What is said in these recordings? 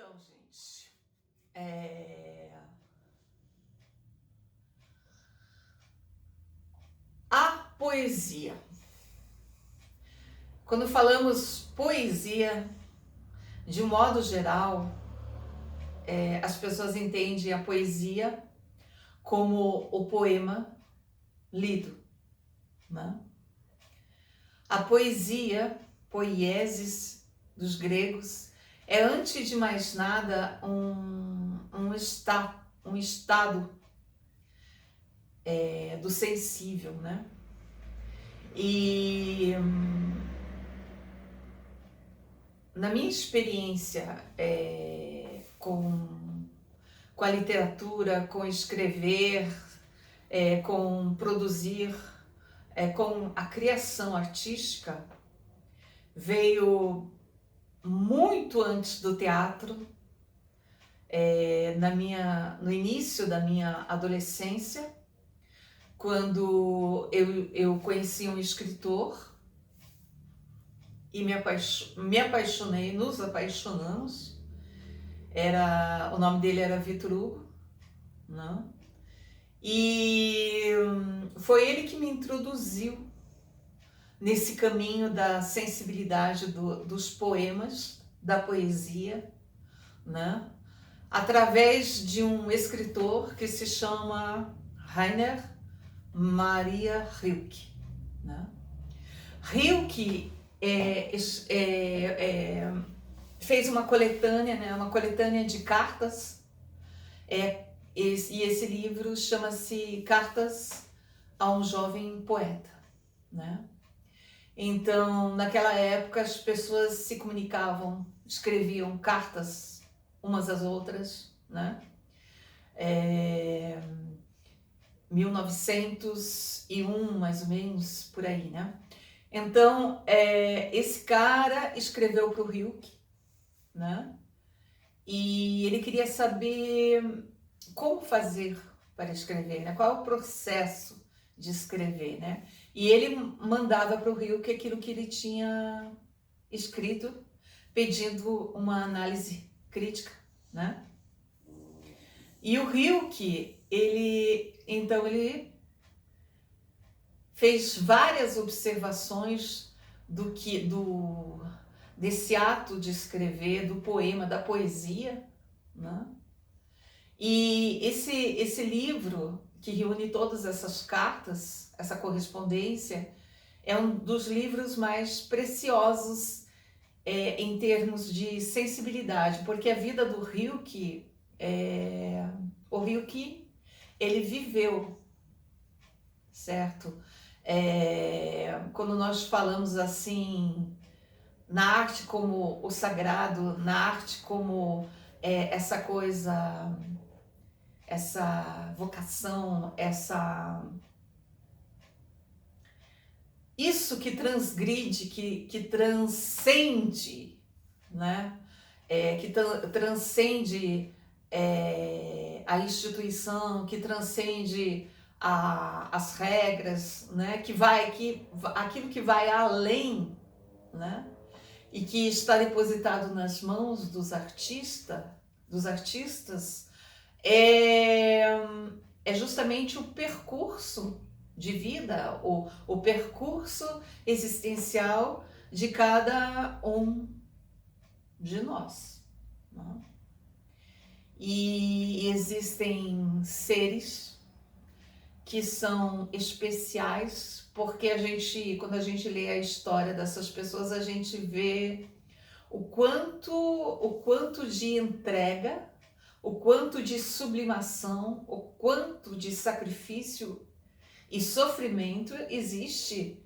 Então, gente, a poesia. Quando falamos poesia, de um modo geral, as pessoas entendem a poesia como o poema lido, né? A poesia, poiesis dos gregos, é antes de mais nada um estado do sensível, né? E na minha experiência com a literatura, com escrever, com produzir, com a criação artística, veio muito antes do teatro, no início da minha adolescência, quando eu conheci um escritor e me apaixonei, nos apaixonamos. O nome dele era Victor Hugo, né? E foi ele que me introduziu nesse caminho da sensibilidade dos poemas, da poesia, né? Através de um escritor que se chama Rainer Maria Rilke, né? Rilke fez uma coletânea, né? Uma coletânea de cartas, e esse livro chama-se Cartas a um Jovem Poeta, né? Então, naquela época, as pessoas se comunicavam, escreviam cartas umas às outras, né? 1901, mais ou menos, por aí, né? Então, esse cara escreveu para o Rilke, né? E ele queria saber como fazer para escrever, né? Qual é o processo de escrever, né? E ele mandava para o Rilke aquilo que ele tinha escrito, pedindo uma análise crítica, né? E o Rilke, ele fez várias observações desse ato de escrever, do poema, da poesia, né? E esse livro, que reúne todas essas cartas, essa correspondência, é um dos livros mais preciosos em termos de sensibilidade, porque a vida do Rilke, o Rilke, ele viveu, certo? Quando nós falamos assim, na arte como o sagrado, na arte como essa coisa, essa vocação, isso que transgride, que transcende, né? Que transcende a instituição, que transcende as regras, né? Aquilo que vai além, né? E que está depositado nas mãos dos artistas, é justamente o percurso de vida, o percurso existencial de cada um de nós, né? E existem seres que são especiais, porque quando a gente lê a história dessas pessoas, a gente vê o quanto de entrega, o quanto de sublimação, o quanto de sacrifício e sofrimento existe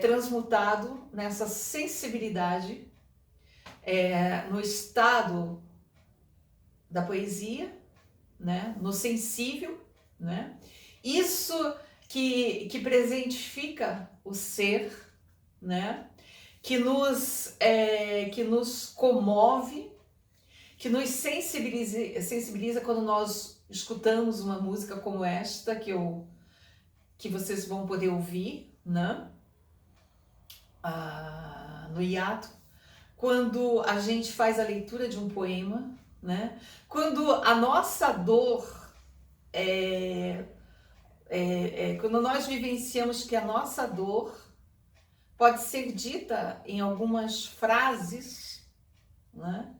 transmutado nessa sensibilidade, no estado da poesia, né? No sensível, né? Isso que presentifica o ser, né? Que nos comove, que nos sensibiliza quando nós escutamos uma música como esta, que vocês vão poder ouvir, né? No hiato, quando a gente faz a leitura de um poema, né? Quando a nossa dor quando nós vivenciamos que a nossa dor pode ser dita em algumas frases, né?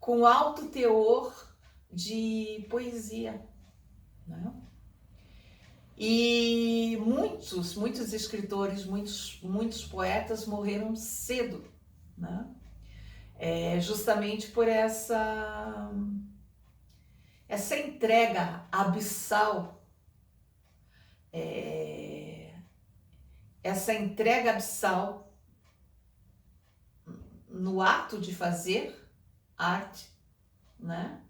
Com alto teor de poesia, né? E muitos escritores, muitos poetas morreram cedo, né? Justamente por essa entrega abissal, essa entrega abissal no ato de fazer arte, né?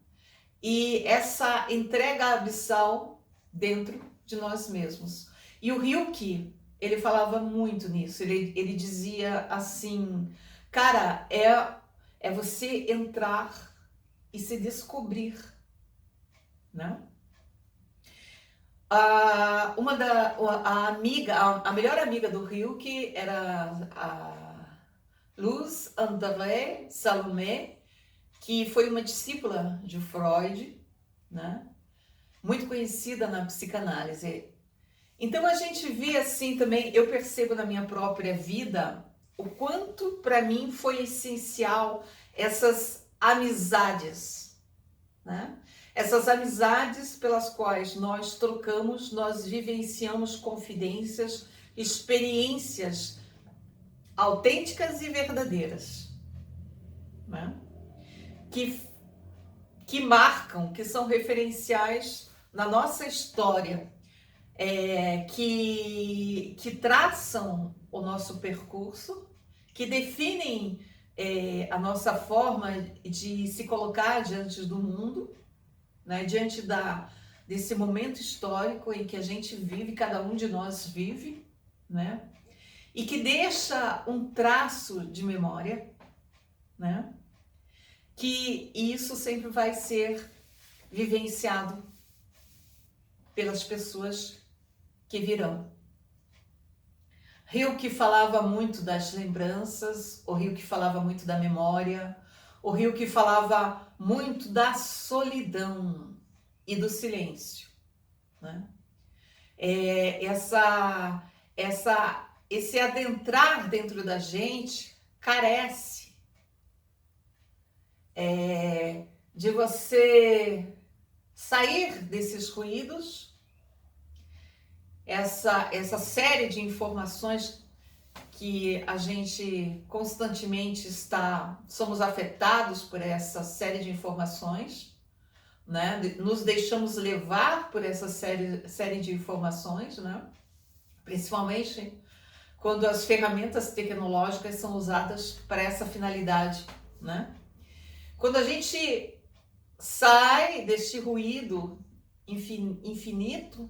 E essa entrega abissal dentro de nós mesmos. E o Rilke, ele falava muito nisso. Ele dizia assim, cara, é você entrar e se descobrir, né? A melhor amiga do Rilke era a Luz André Salomé, que foi uma discípula de Freud, né? Muito conhecida na psicanálise. Então a gente vê assim também, eu percebo na minha própria vida o quanto para mim foi essencial essas amizades, né? Essas amizades pelas quais nós trocamos, nós vivenciamos confidências, experiências autênticas e verdadeiras, né? Que marcam, que são referenciais na nossa história, que traçam o nosso percurso, que definem a nossa forma de se colocar diante do mundo, né? Diante desse momento histórico em que a gente vive, cada um de nós vive, né? E que deixa um traço de memória, né? Que isso sempre vai ser vivenciado pelas pessoas que virão. Rilke falava muito das lembranças, o Rilke falava muito da memória, o Rilke falava muito da solidão e do silêncio, né? Esse adentrar dentro da gente carece de você sair desses ruídos, essa série de informações que a gente constantemente somos afetados por essa série de informações, né? Nos deixamos levar por essa série de informações, né? Principalmente quando as ferramentas tecnológicas são usadas para essa finalidade, né? Quando a gente sai deste ruído infinito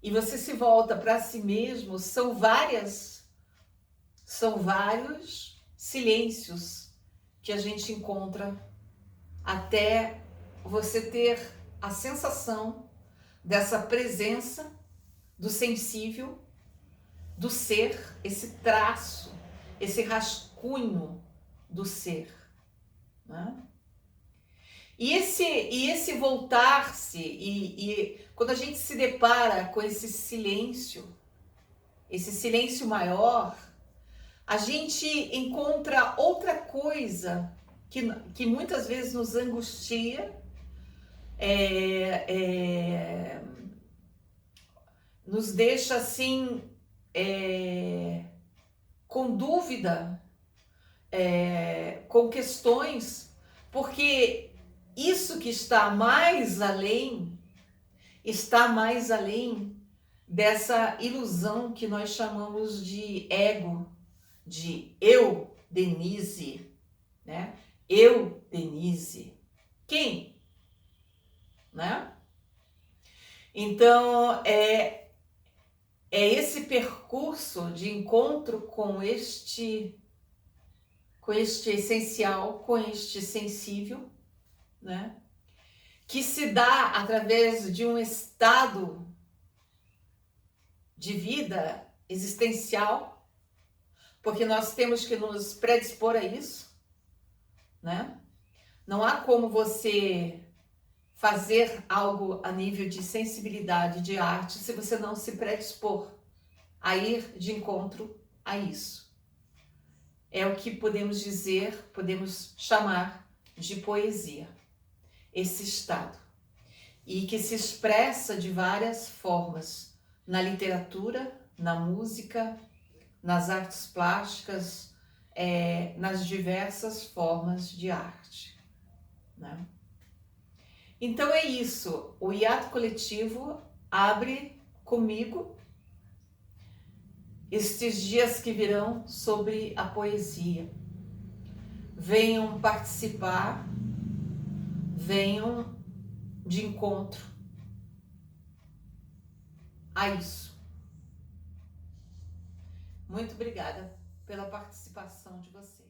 e você se volta para si mesmo, são vários silêncios que a gente encontra até você ter a sensação dessa presença do sensível, do ser, esse traço, esse rascunho do ser, né? E esse voltar-se, e quando a gente se depara com esse silêncio maior, a gente encontra outra coisa que muitas vezes nos angustia, nos deixa assim com dúvida, com questões, porque isso que está mais além dessa ilusão que nós chamamos de ego, de eu, Denise, né? Eu, Denise. Quem? Né? Então, é esse percurso de encontro com este essencial, com este sensível, né? Que se dá através de um estado de vida existencial, porque nós temos que nos predispor a isso, né? Não há como você fazer algo a nível de sensibilidade, de arte, se você não se predispor a ir de encontro a isso. É o que podemos dizer, podemos chamar de poesia, esse estado. E que se expressa de várias formas, na literatura, na música, nas artes plásticas, nas diversas formas de arte, né? Então é isso, o hiato coletivo abre comigo estes dias que virão sobre a poesia. Venham participar, venham de encontro a isso. Muito obrigada pela participação de vocês.